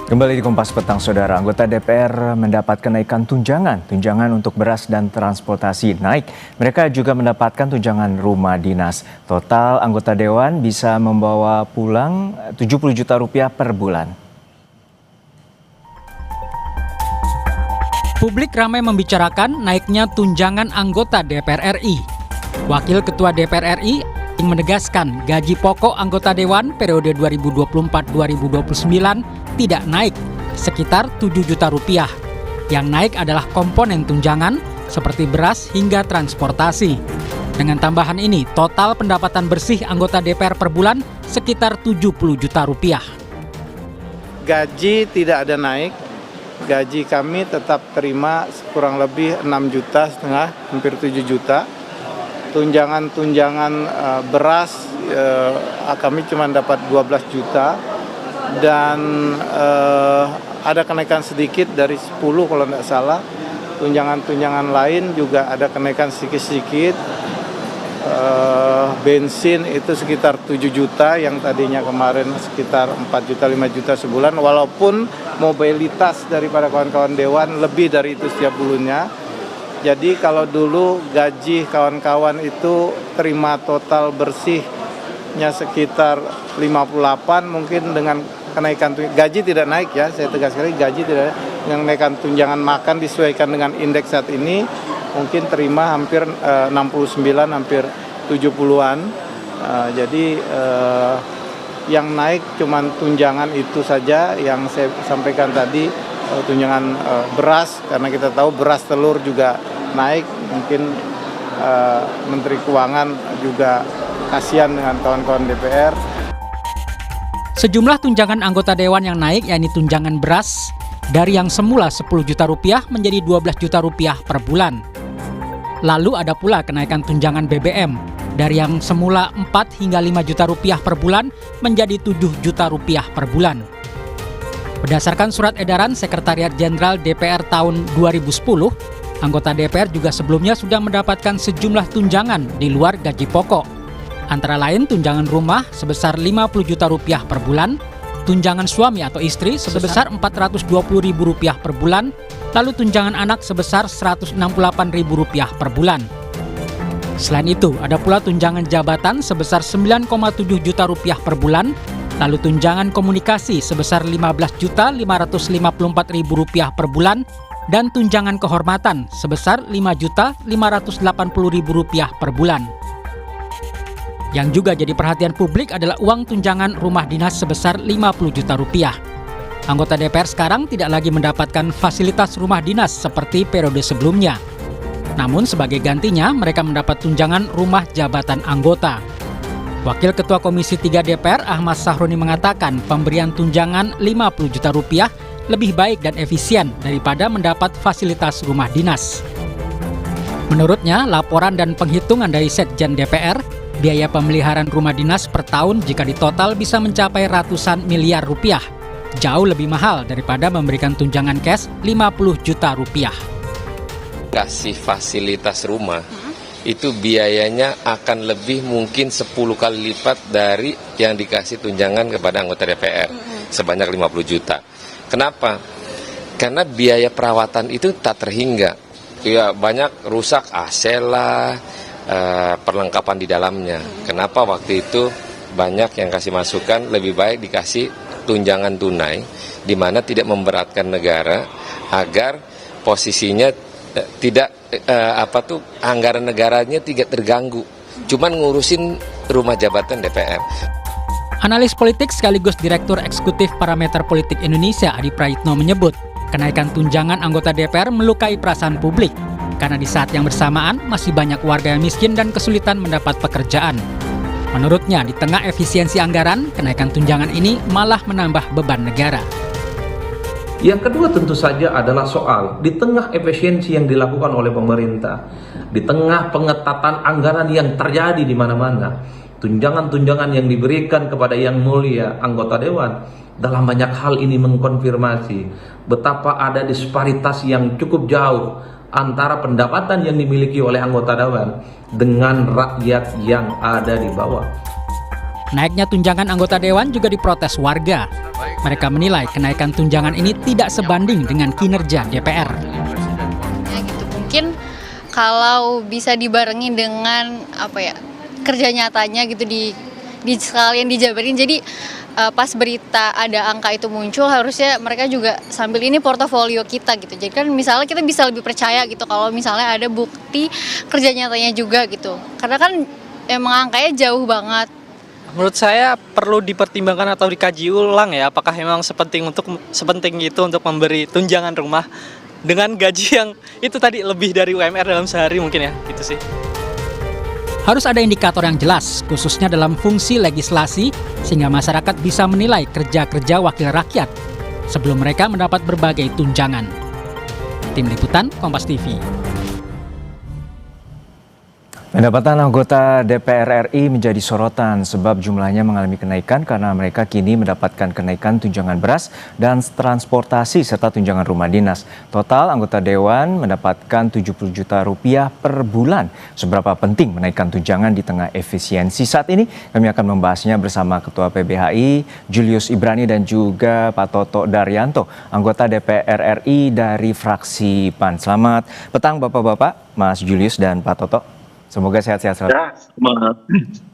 Kembali di Kompas Petang, Saudara. Anggota DPR mendapat kenaikan tunjangan untuk beras dan transportasi naik. Mereka juga mendapatkan tunjangan rumah dinas. Total anggota Dewan bisa membawa pulang 70 juta rupiah per bulan. Publik ramai membicarakan naiknya tunjangan anggota DPR RI. Wakil Ketua DPR RI menegaskan gaji pokok anggota Dewan periode 2024-2029 tidak naik, sekitar 7 juta rupiah. Yang naik adalah komponen tunjangan seperti beras hingga transportasi. Dengan tambahan ini, total pendapatan bersih anggota DPR per bulan sekitar 70 juta rupiah. Gaji tidak ada naik, gaji kami tetap terima kurang lebih 6,5 juta, hampir 7 juta. Tunjangan beras kami cuma dapat 12 juta. Dan ada kenaikan sedikit dari 10 kalau tidak salah. Tunjangan lain juga ada kenaikan sedikit-sedikit. Bensin itu sekitar 7 juta yang tadinya kemarin sekitar 4 juta 5 juta sebulan, walaupun mobilitas daripada kawan-kawan Dewan lebih dari itu setiap bulannya. Jadi kalau dulu gaji kawan-kawan itu terima total bersihnya sekitar 58, mungkin dengan kenaikan gaji tidak naik ya, saya tegas sekali, gaji tidak, dengan kenaikan tunjangan makan disesuaikan dengan indeks saat ini, mungkin terima hampir 69, hampir 70-an. Jadi yang naik cuman tunjangan itu saja yang saya sampaikan tadi, tunjangan beras, karena kita tahu beras telur juga naik, mungkin Menteri Keuangan juga kasihan dengan kawan-kawan DPR. Sejumlah tunjangan anggota Dewan yang naik, yakni tunjangan beras dari yang semula 10 juta rupiah menjadi 12 juta rupiah per bulan. Lalu ada pula kenaikan tunjangan BBM dari yang semula 4 hingga 5 juta rupiah per bulan menjadi 7 juta rupiah per bulan. Berdasarkan surat edaran Sekretariat Jenderal DPR tahun 2010, anggota DPR juga sebelumnya sudah mendapatkan sejumlah tunjangan di luar gaji pokok. Antara lain tunjangan rumah sebesar 50 juta rupiah per bulan, tunjangan suami atau istri sebesar 420 ribu rupiah per bulan, lalu tunjangan anak sebesar 168 ribu rupiah per bulan. Selain itu, ada pula tunjangan jabatan sebesar 9,7 juta rupiah per bulan, lalu tunjangan komunikasi sebesar 15 juta 554 ribu rupiah per bulan, dan tunjangan kehormatan sebesar 5 juta 580 ribu rupiah per bulan. Yang juga jadi perhatian publik adalah uang tunjangan rumah dinas sebesar 50 juta rupiah. Anggota DPR sekarang tidak lagi mendapatkan fasilitas rumah dinas seperti periode sebelumnya. Namun sebagai gantinya mereka mendapat tunjangan rumah jabatan anggota. Wakil Ketua Komisi 3 DPR Ahmad Sahroni mengatakan pemberian tunjangan 50 juta rupiah lebih baik dan efisien daripada mendapat fasilitas rumah dinas. Menurutnya, laporan dan penghitungan dari Setjen DPR, biaya pemeliharaan rumah dinas per tahun jika ditotal bisa mencapai ratusan miliar rupiah. Jauh lebih mahal daripada memberikan tunjangan cash 50 juta rupiah. Kasih fasilitas rumah, itu biayanya akan lebih mungkin 10 kali lipat dari yang dikasih tunjangan kepada anggota DPR, sebanyak 50 juta. Kenapa? Karena biaya perawatan itu tak terhingga. Ya, banyak rusak AC lah, perlengkapan di dalamnya. Kenapa waktu itu banyak yang kasih masukan lebih baik dikasih tunjangan tunai, di mana tidak memberatkan negara agar posisinya tidak anggaran negaranya tidak terganggu. Cuman ngurusin rumah jabatan DPR. Analis politik sekaligus Direktur Eksekutif Parameter Politik Indonesia Adi Praitno menyebut, kenaikan tunjangan anggota DPR melukai perasaan publik karena di saat yang bersamaan masih banyak warga yang miskin dan kesulitan mendapat pekerjaan. Menurutnya, di tengah efisiensi anggaran, kenaikan tunjangan ini malah menambah beban negara. Yang kedua tentu saja adalah soal di tengah efisiensi yang dilakukan oleh pemerintah, di tengah pengetatan anggaran yang terjadi di mana-mana, tunjangan-tunjangan yang diberikan kepada yang mulia anggota Dewan dalam banyak hal ini mengkonfirmasi betapa ada disparitas yang cukup jauh antara pendapatan yang dimiliki oleh anggota Dewan dengan rakyat yang ada di bawah. Naiknya tunjangan anggota dewan juga diprotes warga. Mereka menilai kenaikan tunjangan ini tidak sebanding dengan kinerja DPR. Ya gitu, mungkin kalau bisa dibarengin dengan kerja nyatanya gitu di sekalian dijabarin. Jadi pas berita ada angka itu muncul, harusnya mereka juga sambil ini portofolio kita gitu. Jadi kan misalnya kita bisa lebih percaya gitu kalau misalnya ada bukti kerja nyatanya juga gitu. Karena kan emang angkanya jauh banget. Menurut saya perlu dipertimbangkan atau dikaji ulang ya, apakah memang sepenting itu untuk memberi tunjangan rumah dengan gaji yang itu tadi lebih dari UMR dalam sehari mungkin ya, gitu sih. Harus ada indikator yang jelas, khususnya dalam fungsi legislasi, sehingga masyarakat bisa menilai kerja-kerja wakil rakyat sebelum mereka mendapat berbagai tunjangan. Tim Liputan, Kompas TV. Pendapatan anggota DPR RI menjadi sorotan sebab jumlahnya mengalami kenaikan karena mereka kini mendapatkan kenaikan tunjangan beras dan transportasi serta tunjangan rumah dinas. Total anggota dewan mendapatkan 70 juta rupiah per bulan. Seberapa penting menaikkan tunjangan di tengah efisiensi saat ini? Kami akan membahasnya bersama Ketua PBHI Julius Ibrani dan juga Pak Toto Daryanto, anggota DPR RI dari fraksi PAN. Selamat petang Bapak-Bapak, Mas Julius dan Pak Toto. Semoga sehat-sehat selalu.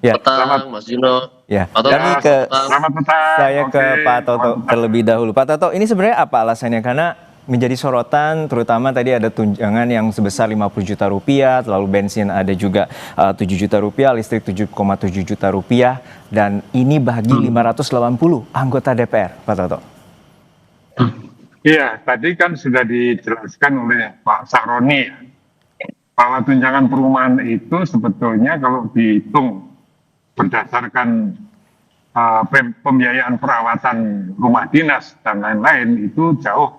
Ya, selamat Mas Juno. Ya, selamat petang. Saya ke Pak Toto terlebih dahulu. Pak Toto, ini sebenarnya apa alasannya? Karena menjadi sorotan, terutama tadi ada tunjangan yang sebesar 50 juta rupiah, lalu bensin ada juga 7 juta rupiah, listrik 7,7 juta rupiah, dan ini bagi 580 anggota DPR, Pak Toto. Iya, tadi kan sudah dijelaskan oleh Pak Sahroni ya, bahwa tunjangan perumahan itu sebetulnya kalau dihitung berdasarkan pembiayaan perawatan rumah dinas dan lain-lain itu jauh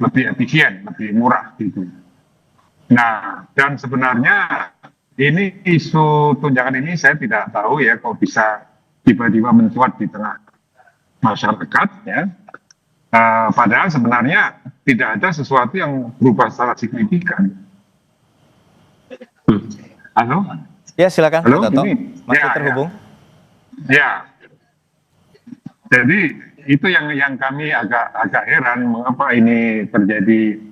lebih efisien, lebih murah gitu. Nah, dan sebenarnya ini isu tunjangan ini saya tidak tahu ya kok bisa tiba-tiba mencuat di tengah masyarakat ya. Padahal sebenarnya tidak ada sesuatu yang berubah secara signifikan. Halo? Ya, silakan. Halo, Pak Toto. ini. Masih terhubung. Ya. Jadi itu yang kami agak heran mengapa ini terjadi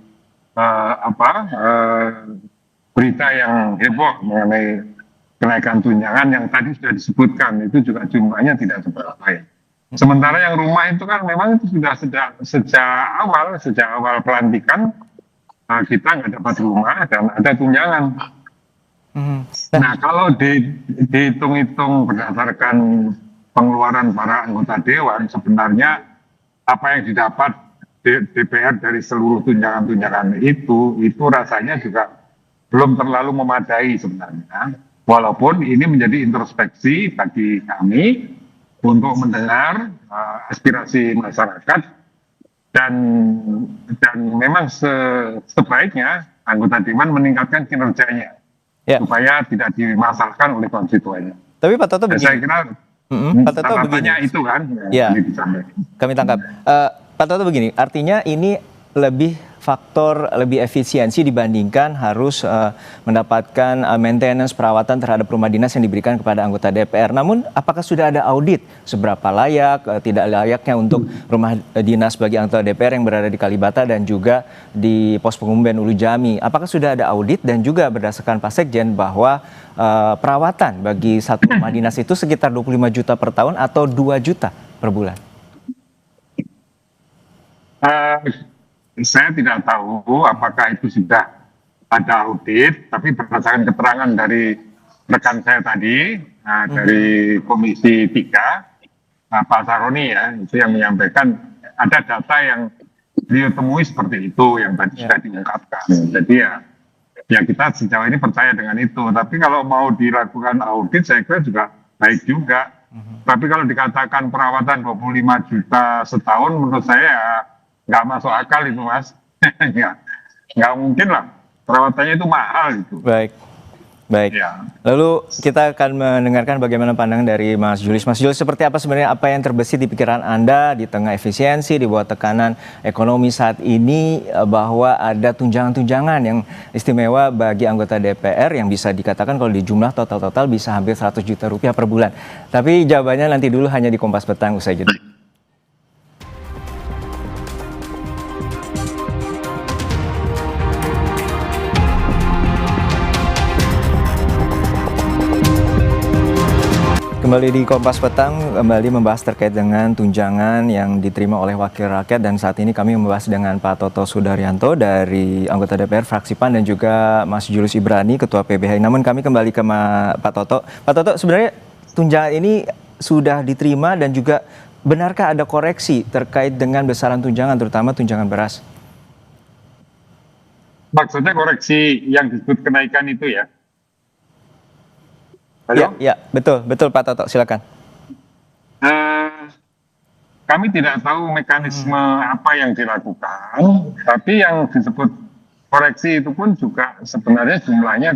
berita yang heboh mengenai kenaikan tunjangan yang tadi sudah disebutkan itu juga jumlahnya tidak seberapa ya. Sementara yang rumah itu kan memang itu sudah sejak awal pelantikan kita nggak dapat rumah dan ada tunjangan. Nah, kalau dihitung-hitung berdasarkan pengeluaran para anggota dewan, sebenarnya apa yang didapat DPR dari seluruh tunjangan-tunjangan itu rasanya juga belum terlalu memadai sebenarnya. Walaupun ini menjadi introspeksi bagi kami untuk mendengar aspirasi masyarakat dan memang sebaiknya anggota dewan meningkatkan kinerjanya. Ya. Supaya tidak dimasalahkan oleh konstituennya. Tapi Pak Toto begini. Saya kira Pak Toto begini. Itu kan. Ya. Kami tangkap. Pak Toto begini. Artinya ini lebih efisiensi dibandingkan harus mendapatkan maintenance perawatan terhadap rumah dinas yang diberikan kepada anggota DPR. Namun apakah sudah ada audit seberapa layak, tidak layaknya untuk rumah dinas bagi anggota DPR yang berada di Kalibata dan juga di pos pengumben Ulu Jami? Apakah sudah ada audit dan juga berdasarkan Pak Sekjen bahwa perawatan bagi satu rumah dinas itu sekitar 25 juta per tahun atau 2 juta per bulan? Saya tidak tahu apakah itu sudah ada audit, tapi berdasarkan keterangan dari rekan saya tadi, dari Komisi 3, Pak Sahroni ya, itu yang menyampaikan ada data yang beliau temui seperti itu, yang tadi sudah diungkapkan. Jadi ya kita sejauh ini percaya dengan itu, tapi kalau mau dilakukan audit saya kira juga baik juga. Tapi kalau dikatakan perawatan 25 juta setahun menurut saya nggak masuk akal itu Mas. nggak mungkin lah, perawatannya itu mahal itu. Baik. Baik. Ya. Lalu kita akan mendengarkan bagaimana pandangan dari Mas Julius. Mas Julius, seperti apa sebenarnya apa yang terbesit di pikiran Anda di tengah efisiensi, di bawah tekanan ekonomi saat ini, bahwa ada tunjangan-tunjangan yang istimewa bagi anggota DPR yang bisa dikatakan kalau di jumlah total bisa hampir 100 juta rupiah per bulan. Tapi jawabannya nanti dulu, hanya di Kompas Petang usai jeda. Kembali di Kompas Petang, kembali membahas terkait dengan tunjangan yang diterima oleh wakil rakyat, dan saat ini kami membahas dengan Pak Toto Sudaryanto dari anggota DPR fraksi PAN dan juga Mas Julius Ibrani, Ketua PBHI. Namun kami kembali ke Pak Toto. Pak Toto, sebenarnya tunjangan ini sudah diterima dan juga benarkah ada koreksi terkait dengan besaran tunjangan, terutama tunjangan beras? Maksudnya koreksi yang disebut kenaikan itu ya? Halo? Ya, betul Pak Toto, silakan. Kami tidak tahu mekanisme apa yang dilakukan, tapi yang disebut koreksi itu pun juga sebenarnya jumlahnya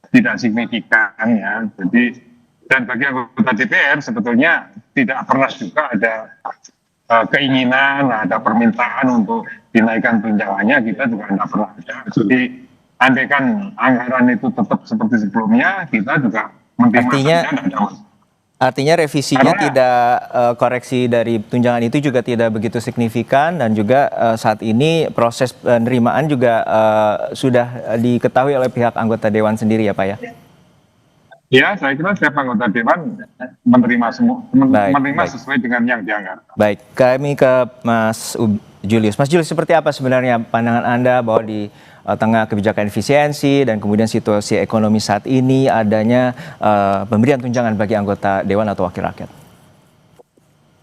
tidak signifikan ya. Jadi, dan bagi anggota DPR sebetulnya tidak pernah juga ada keinginan, ada permintaan untuk dinaikkan tunjangannya, kita juga tidak pernah ada. Jadi andaikan anggaran itu tetap seperti sebelumnya, kita juga menerima. Artinya revisinya tidak, koreksi dari tunjangan itu juga tidak begitu signifikan, dan juga saat ini proses penerimaan juga sudah diketahui oleh pihak anggota Dewan sendiri ya Pak ya? Ya, saya kira setiap anggota Dewan menerima sesuai dengan yang dianggarkan. Baik, kami ke Mas Julius. Mas Julius, seperti apa sebenarnya pandangan Anda bahwa di tengah kebijakan efisiensi dan kemudian situasi ekonomi saat ini adanya pemberian tunjangan bagi anggota Dewan atau wakil rakyat?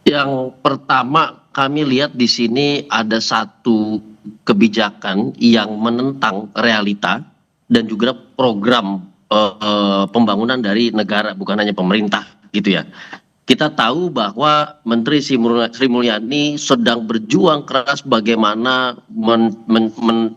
Yang pertama, kami lihat di sini ada satu kebijakan yang menentang realita dan juga program pembangunan dari negara, bukan hanya pemerintah gitu ya. Kita tahu bahwa Menteri Sri Mulyani sedang berjuang keras bagaimana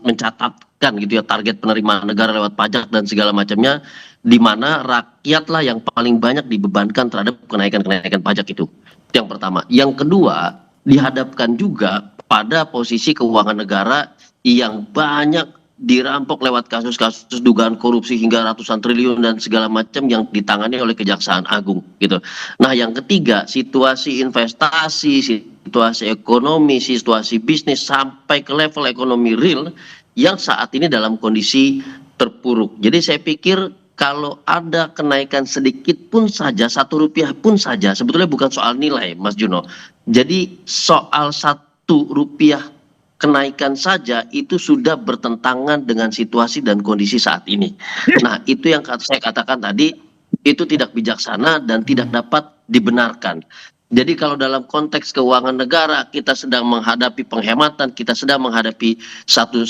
mencatatkan gitu ya target penerimaan negara lewat pajak dan segala macamnya, di mana rakyatlah yang paling banyak dibebankan terhadap kenaikan pajak itu. Itu yang pertama. Yang kedua, dihadapkan juga pada posisi keuangan negara yang banyak dirampok lewat kasus-kasus dugaan korupsi hingga ratusan triliun dan segala macam yang ditangani oleh Kejaksaan Agung gitu. Nah, yang ketiga, situasi investasi, situasi ekonomi, situasi bisnis sampai ke level ekonomi real yang saat ini dalam kondisi terpuruk. Jadi saya pikir kalau ada kenaikan sedikit pun saja, Rp1 pun saja, sebetulnya bukan soal nilai, Mas Juno. Jadi soal Rp1 kenaikan saja itu sudah bertentangan dengan situasi dan kondisi saat ini. Nah, itu yang saya katakan tadi, itu tidak bijaksana dan tidak dapat dibenarkan. Jadi kalau dalam konteks keuangan negara kita sedang menghadapi penghematan, kita sedang menghadapi satu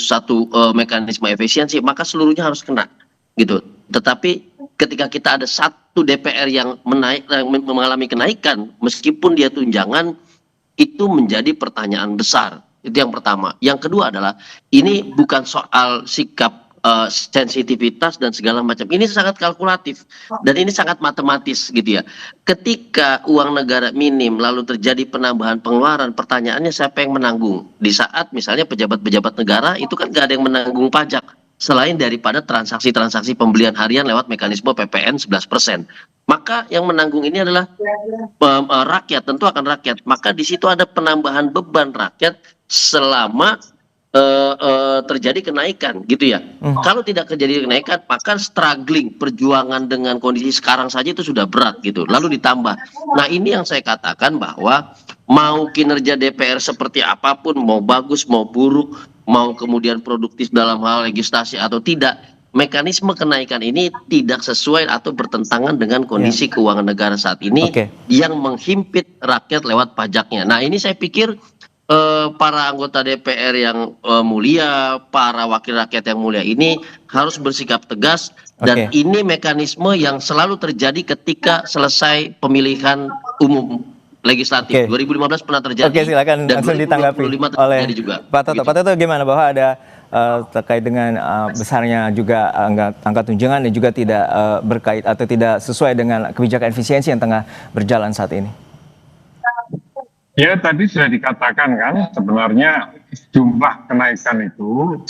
mekanisme efisiensi, maka seluruhnya harus kena gitu. Tetapi ketika kita ada satu DPR yang mengalami kenaikan meskipun dia tunjangan, itu menjadi pertanyaan besar. Itu yang pertama. Yang kedua adalah ini bukan soal sikap sensitivitas dan segala macam. Ini sangat kalkulatif dan ini sangat matematis gitu ya. Ketika uang negara minim lalu terjadi penambahan pengeluaran, pertanyaannya siapa yang menanggung? Di saat misalnya pejabat-pejabat negara itu kan gak ada yang menanggung pajak selain daripada transaksi-transaksi pembelian harian lewat mekanisme PPN 11%. Maka yang menanggung ini adalah rakyat, tentu akan rakyat. Maka di situ ada penambahan beban rakyat selama terjadi kenaikan gitu ya. Kalau tidak terjadi kenaikan, maka struggling perjuangan dengan kondisi sekarang saja itu sudah berat gitu. Lalu ditambah. Nah, ini yang saya katakan bahwa mau kinerja DPR seperti apapun, mau bagus mau buruk, mau kemudian produktif dalam hal legislasi atau tidak, mekanisme kenaikan ini tidak sesuai atau bertentangan dengan kondisi keuangan negara saat ini yang menghimpit rakyat lewat pajaknya. Nah, ini saya pikir para anggota DPR yang mulia, para wakil rakyat yang mulia ini harus bersikap tegas dan ini mekanisme yang selalu terjadi ketika selesai pemilihan umum legislatif. Oke. 2015 pernah terjadi. Oke, silakan dan langsung ditanggapi 2025 oleh terjadi juga. Pak Toto. Gitu. Pak Toto gimana bahwa ada terkait dengan besarnya juga angka tunjangan dan juga tidak berkait atau tidak sesuai dengan kebijakan efisiensi yang tengah berjalan saat ini? Ya tadi sudah dikatakan kan sebenarnya jumlah kenaikan itu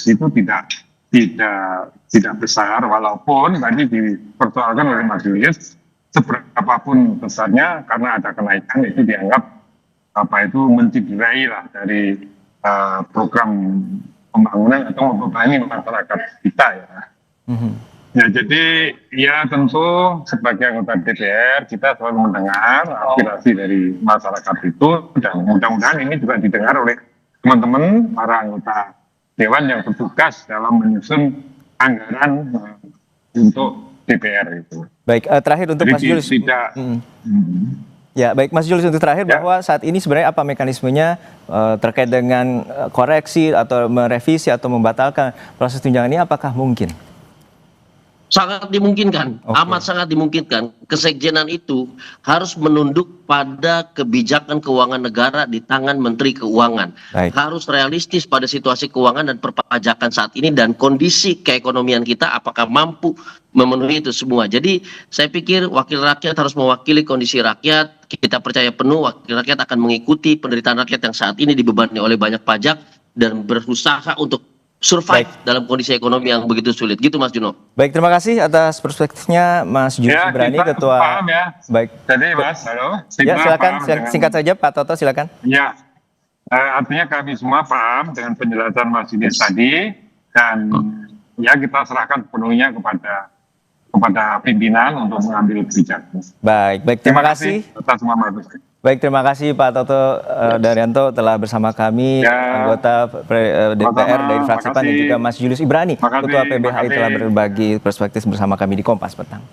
tidak besar walaupun tadi dipersoalkan oleh Mas Julius seberapapun besarnya karena ada kenaikan itu dianggap mencederai lah dari program pembangunan atau membebani masyarakat kita ya. Ya jadi ya tentu sebagai anggota DPR kita selalu mendengar aspirasi dari masyarakat itu dan mudah-mudahan ini juga didengar oleh teman-teman para anggota Dewan yang bertugas dalam menyusun anggaran untuk DPR itu. Baik, terakhir untuk Jadi Mas Julius. Ya, baik Mas Julius, untuk terakhir bahwa saat ini sebenarnya apa mekanismenya terkait dengan koreksi atau merevisi atau membatalkan proses tunjangan ini, apakah mungkin? Sangat dimungkinkan, amat sangat dimungkinkan. Kesekjenan itu harus menunduk pada kebijakan keuangan negara di tangan Menteri Keuangan. Baik. Harus realistis pada situasi keuangan dan perpajakan saat ini dan kondisi keekonomian kita apakah mampu memenuhi itu semua. Jadi saya pikir wakil rakyat harus mewakili kondisi rakyat. Kita percaya penuh wakil rakyat akan mengikuti penderitaan rakyat yang saat ini dibebani oleh banyak pajak dan berusaha untuk survive dalam kondisi ekonomi yang begitu sulit. Gitu Mas Juno. Baik, terima kasih atas perspektifnya Mas Julius Ibrani, kita Ketua. paham ya. Baik. Jadi Mas, halo. Ya, silakan paham singkat saja Pak Toto, silakan. Ya, artinya kami semua paham dengan penjelasan Mas Julius tadi dan ya kita serahkan penuhnya kepada pimpinan untuk mengambil kebijakan. Baik, terima kasih. Atas semua masukan. Baik, terima kasih Pak Toto Daryanto telah bersama kami, anggota DPR dari fraksi PAN, dan juga Mas Julius Ibrani, Ketua PBHI, telah berbagi perspektif bersama kami di Kompas Petang.